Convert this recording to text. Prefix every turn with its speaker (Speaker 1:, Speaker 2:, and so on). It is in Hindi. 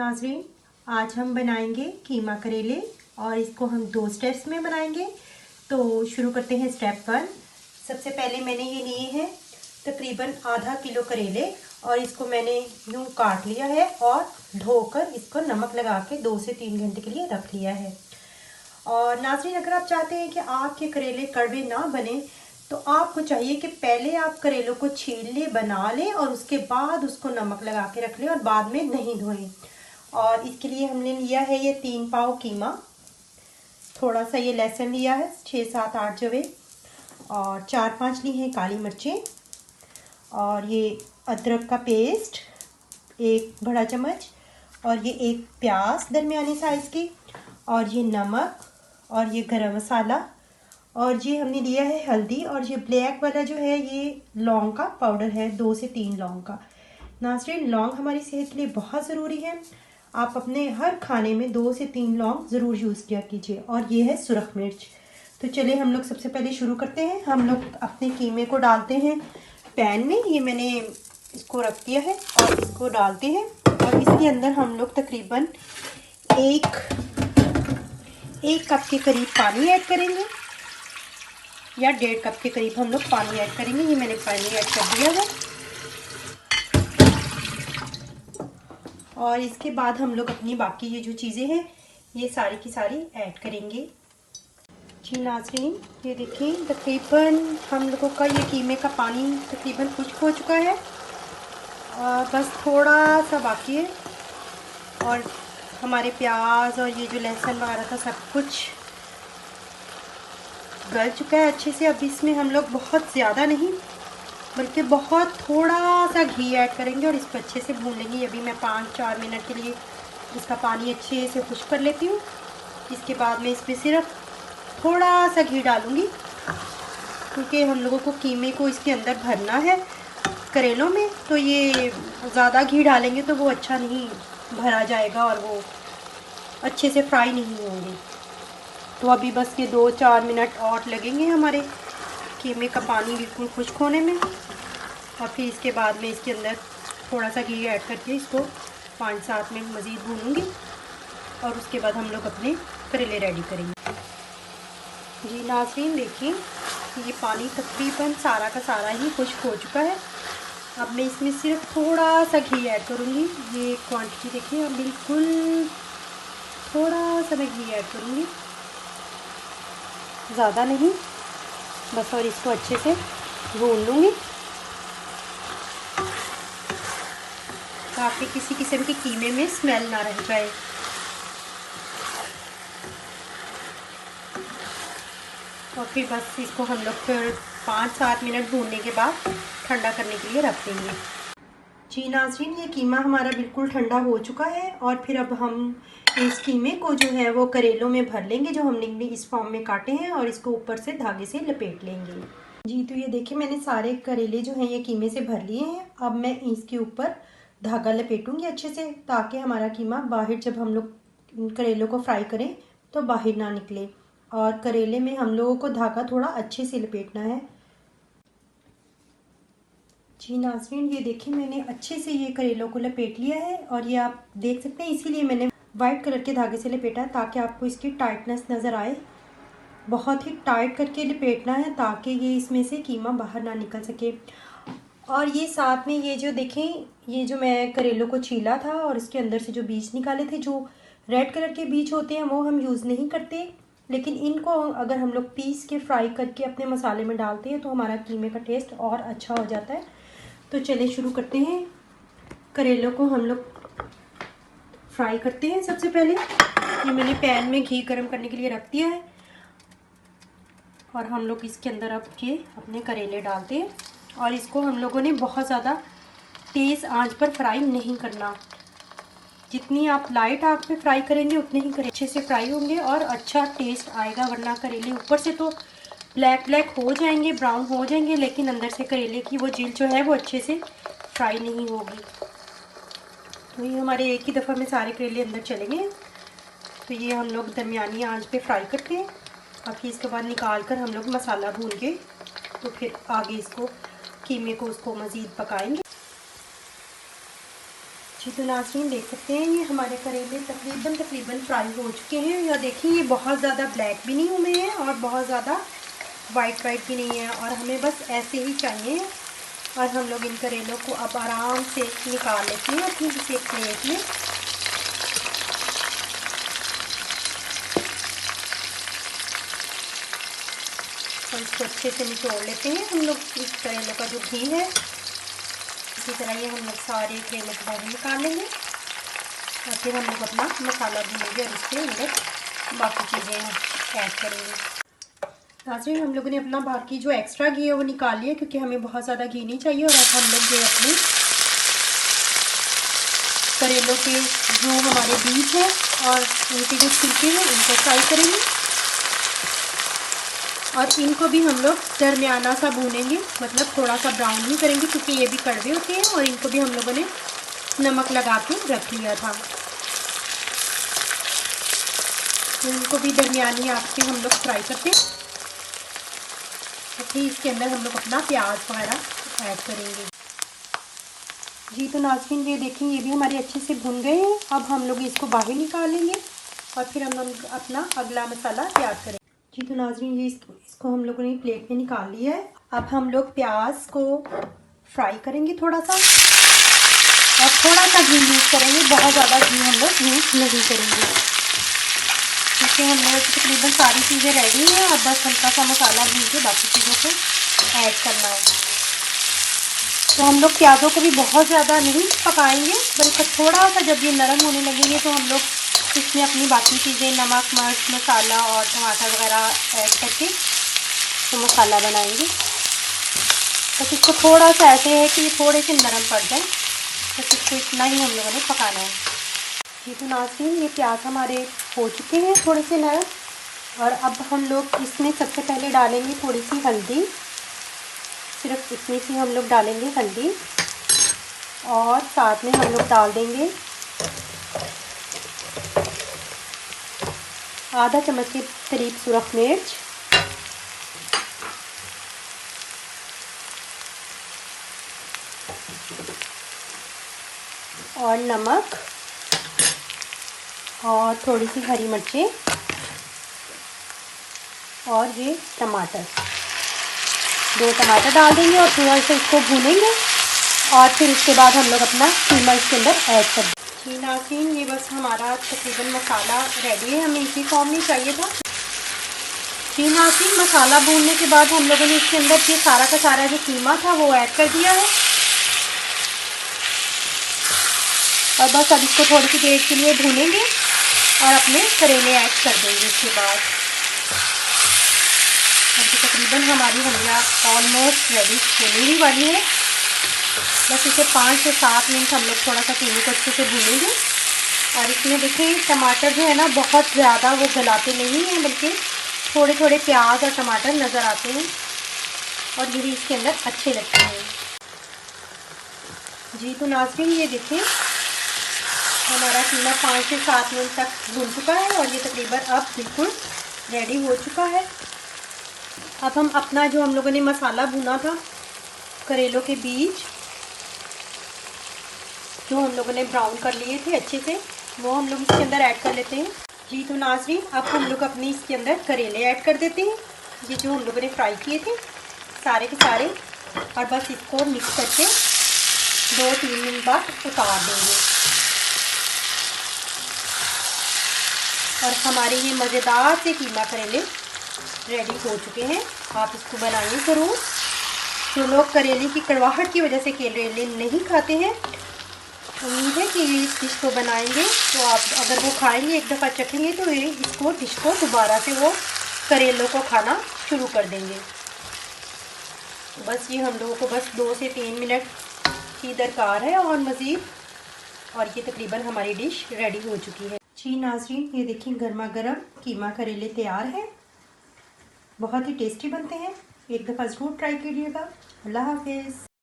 Speaker 1: नाज़रीन, आज हम बनाएंगे कीमा करेले और इसको हम 2 स्टेप्स में बनाएंगे। तो शुरू करते हैं स्टेप 1। सबसे पहले मैंने ये लिए हैं तकरीबन आधा किलो करेले और इसको मैंने यूँ काट लिया है और धोकर इसको नमक लगा के 2 से 3 घंटे के लिए रख लिया है। और नाज़रीन, अगर आप चाहते हैं कि आपके करेले कड़वे ना बने तो आपको चाहिए कि पहले आप करेलों को छील लें, बना लें और उसके बाद उसको नमक लगा के रख लें और बाद में नहीं धोएं। और इसके लिए हमने लिया है ये 3 पाव कीमा, थोड़ा सा ये लहसुन लिया है 6, 7, 8 जवे और 4-5 ली हैं काली मिर्चें और ये अदरक का पेस्ट 1 बड़ा चम्मच और ये 1 प्याज दरमियानी साइज़ की और ये नमक और ये गरम मसाला और ये हमने लिया है हल्दी और ये ब्लैक वाला जो है ये लौंग का पाउडर है, 2 से 3 लौंग का। नाज़रीन, लौंग हमारी सेहत के लिए बहुत ज़रूरी है। आप अपने हर खाने में 2 से 3 लौंग ज़रूर यूज़ किया कीजिए। और ये है सुरख मिर्च। तो चलिए हम लोग सबसे पहले शुरू करते हैं। हम लोग अपने कीमे को डालते हैं पैन में। ये मैंने इसको रख दिया है और इसको डालते हैं और इसके अंदर हम लोग तकरीबन एक कप के करीब पानी ऐड करेंगे या 1.5 कप के करीब हम लोग पानी ऐड करेंगे। ये मैंने पानी ऐड कर दिया है और इसके बाद हम लोग अपनी बाकी ये जो चीज़ें हैं ये सारी की सारी ऐड करेंगे। जी नाज़रीन, ये देखें तकरीबन हम लोगों का ये कीमे का पानी तकरीबन खुश्क हो चुका है और बस थोड़ा सा बाकी है और हमारे प्याज और ये जो लहसुन वगैरह था सब कुछ गल चुका है अच्छे से। अब इसमें हम लोग बहुत ज़्यादा नहीं बल्कि बहुत थोड़ा सा घी ऐड करेंगे और इसको अच्छे से भून लेंगे। अभी मैं 5-4 मिनट के लिए इसका पानी अच्छे से खुश्क कर लेती हूँ। इसके बाद मैं इसमें सिर्फ थोड़ा सा घी डालूँगी क्योंकि हम लोगों को कीमे को इसके अंदर भरना है करेलों में, तो ये ज़्यादा घी डालेंगे तो वो अच्छा नहीं भरा जाएगा और वो अच्छे से फ्राई नहीं होंगे। तो अभी बस ये 2-4 मिनट और लगेंगे हमारे कीमे का पानी बिल्कुल खुश्क होने में और फिर इसके बाद में इसके अंदर थोड़ा सा घी ऐड करके इसको 5-7 मिनट मज़ीद भूनूंगी और उसके बाद हम लोग अपने करेले रेडी करेंगे। जी नाज़रीन, देखिए ये पानी तकरीबन सारा का सारा ही खुश्क हो चुका है। अब मैं इसमें सिर्फ थोड़ा सा घी ऐड करूँगी। ये क्वांटिटी देखिए, अब बिल्कुल थोड़ा सा मैं घी ऐड करूँगी, ज़्यादा नहीं बस, और इसको अच्छे से भून लूँगी ताकि किसी किस्म के कीमे में स्मेल ना रह जाए। और फिर बस इसको हम लोग फिर 5-7 मिनट भूनने के बाद ठंडा करने के लिए रख देंगे। जी नाज़रीन, ये कीमा हमारा बिल्कुल ठंडा हो चुका है और फिर अब हम इस कीमे को जो है वो करेलों में भर लेंगे जो हमने इस फॉर्म में काटे हैं और इसको ऊपर से धागे से लपेट लेंगे। जी तो ये देखिए मैंने सारे करेले जो हैं ये कीमे से भर लिए हैं। अब मैं इसके ऊपर धागा लपेटूंगी अच्छे से ताकि हमारा कीमा बाहर जब हम लोग करेलों को फ्राई करें तो बाहर ना निकले। और करेले में हम लोगों को धागा थोड़ा अच्छे से लपेटना है। जी नाज़रीन, ये देखिए मैंने अच्छे से ये करेलों को लपेट लिया है और ये आप देख सकते हैं, इसीलिए मैंने वाइट कलर के धागे से लपेटा है ताकि आपको इसकी टाइटनेस नज़र आए। बहुत ही टाइट करके लपेटना है ताकि ये इसमें से कीमा बाहर ना निकल सके। और ये साथ में ये जो देखें, ये जो मैं करेलों को छीला था और इसके अंदर से जो बीज निकाले थे, जो रेड कलर के बीज होते हैं वो हम यूज़ नहीं करते, लेकिन इनको अगर हम लोग पीस के फ्राई करके अपने मसाले में डालते हैं तो हमारा कीमे का टेस्ट और अच्छा हो जाता है। तो चलिए शुरू करते हैं। करेलों को हम लोग फ्राई करते हैं। सबसे पहले ये मैंने पैन में घी गर्म करने के लिए रख दिया है और हम लोग इसके अंदर अब ये अपने करेले डालते हैं और इसको हम लोगों ने बहुत ज़्यादा तेज़ आंच पर फ्राई नहीं करना। जितनी आप लाइट आंच पे फ्राई करेंगे उतने ही करेले अच्छे से फ्राई होंगे और अच्छा टेस्ट आएगा, वरना करेले ऊपर से तो ब्लैक हो जाएंगे, ब्राउन हो जाएंगे, लेकिन अंदर से करेले की वो जेल जो है वो अच्छे से फ्राई नहीं होगी। तो ये हमारे एक ही दफ़ा में सारे करेले अंदर चलेंगे। तो ये हम लोग दरमियानी आंच पे फ्राई करते हैं और फिर इसके बाद निकाल कर हम लोग मसाला भून के तो फिर आगे इसको कीमे को उसको मज़ीद पकाएंगे। जी तो नाज़रीन देख सकते हैं ये हमारे करेले तकरीबन फ्राई हो चुके हैं। या देखिए ये बहुत ज़्यादा ब्लैक भी नहीं हुए हैं और बहुत ज़्यादा वाइट भी नहीं है, और हमें बस ऐसे ही चाहिए। और हम लोग इन करेलों को अब आराम से निकाल लेते हैं अपनी किसी एक प्लेट में। और इसको अच्छे से निचोड़ लेते हैं हम लोग। इस करेलों का जो घी है, इसी तरह ये हम लोग सारे करेले को बाहर निकाल लेंगे और फिर हम लोग अपना मसाला भूनेंगे और इसके अंदर बाकी चीज़ें ऐड करेंगे। नाज़रीन हम लोगों ने अपना बाकी जो एक्स्ट्रा घी है वो निकाल लिया, क्योंकि हमें बहुत ज़्यादा घी नहीं चाहिए। और अब हम लोग जो अपने करेलों के जो हमारे बीज हैं और उनके जो छिलके हैं उनको फ्राई करेंगे, और इनको भी हम लोग दरमियाना सा भूनेंगे, मतलब थोड़ा सा ब्राउन नहीं करेंगे, क्योंकि ये भी कड़वे होते हैं। और इनको भी हम लोगों ने नमक लगा के रख लिया था, तो इनको भी दरमियानी आंच पे हम लोग फ्राई करते हैं। तो फिर इसके अंदर हम लोग अपना प्याज वगैरह ऐड करेंगे। जी तो नाज़रीन ये देखें ये भी हमारे अच्छे से भुन गए हैं। अब हम लोग इसको बाहर निकालेंगे और फिर हम लोग अपना अगला मसाला तैयार करेंगे। जी तो नाज़रीन ये इसको हम लोगों ने प्लेट में निकाल लिया है। अब हम लोग प्याज को फ्राई करेंगे थोड़ा सा, और थोड़ा सा घी यूज़ करेंगे, बहुत ज़्यादा घी हम लोग यूज़ नहीं करेंगे, क्योंकि हम लोग तकरीबन सारी चीज़ें रेडी हैं। और बस हल्का सा मसाला भून के बाकी चीज़ों को ऐड करना है। तो हम लोग प्याज़ों को भी बहुत ज़्यादा नहीं पकाएंगे, बल्कि थोड़ा सा जब ये नरम होने लगेंगे तो हम लोग इसमें अपनी बाकी चीज़ें नमक मिर्च मसाला और टमाटर वगैरह ऐड करके तो मसाला बनाएंगे। बस इसको थोड़ा सा ऐसे है कि ये थोड़े से नरम पड़ जाए, बस इसको इतना ही हम लोगों ने पकाना है। ये तो नाज़रीन ये प्याज हमारे हो चुके हैं थोड़े से नरम, और अब हम लोग इसमें सबसे पहले डालेंगे थोड़ी सी हल्दी। सिर्फ इतनी सी हम लोग डालेंगे हल्दी, और साथ में हम लोग डाल देंगे आधा चम्मच के करीब सुरख मिर्च, और नमक, और थोड़ी सी हरी मिर्चें, और ये टमाटर, 2 टमाटर डाल देंगे और थोड़ा सा इसको भूनेंगे। और फिर उसके बाद हम लोग अपना कीमा इसके अंदर ऐड कर देंगे। जी नाज़रीन ये बस हमारा तकरीबन मसाला रेडी है, हमें इसी फॉर्म में चाहिए था। जी नाज़रीन मसाला भूनने के बाद हम लोगों ने इसके अंदर ये सारा का सारा जो कीमा था वो ऐड कर दिया है, और बस अब इसको थोड़ी सी देर के लिए भूनेंगे और अपने करेले ऐड कर देंगे। इसके बाद अब तकरीबन हमारी हलवा ऑलमोस्ट रेडी होने ही वाली है। बस इसे 5 से 7 मिनट हम लोग थोड़ा सा कीमे को अच्छे से भूनेंगे। और इसमें देखिए टमाटर जो है ना बहुत ज़्यादा वो गलाते नहीं हैं, बल्कि थोड़े थोड़े प्याज और टमाटर नज़र आते हैं, और ये भी इसके अंदर अच्छे लगते हैं। जी तो नाज़रीन ये देखिए हमारा कीमा 5 से 7 मिनट तक भून चुका है, और ये तकरीबन अब बिल्कुल रेडी हो चुका है। अब हम अपना जो हम लोगों ने मसाला भुना था, करेलों के बीज जो हम लोगों ने ब्राउन कर लिए थे अच्छे से, वो हम लोग इसके अंदर ऐड कर लेते हैं। जी तो नाज़रीन अब हम लोग अपनी इसके अंदर करेले ऐड कर देते हैं, ये जो हम लोगों ने फ्राई किए थे सारे के सारे, और बस इसको मिक्स करके 2-3 मिनट बाद उतार देंगे। और हमारे ये मज़ेदार से कीमा करेले रेडी हो चुके हैं। आप इसको बनाइए ज़रूर। जो लोग करेले की कड़वाहट की वजह से करेले नहीं खाते हैं, उम्मीद है कि ये इस डिश को बनाएंगे तो आप अगर वो खाएंगे एक दफ़ा चखेंगे तो ये इसको डिश को दोबारा से वो करेलों को खाना शुरू कर देंगे। बस ये हम लोगों को बस 2 से 3 मिनट की दरकार है और मज़ीद, और ये तकरीबन हमारी डिश रेडी हो चुकी है। जी नाज़रीन ये देखिए गर्मा गर्म कीमा करेले तैयार है, बहुत ही टेस्टी बनते हैं, एक दफ़ा ज़रूर ट्राई कीजिएगा। अल्लाह हाफिज़।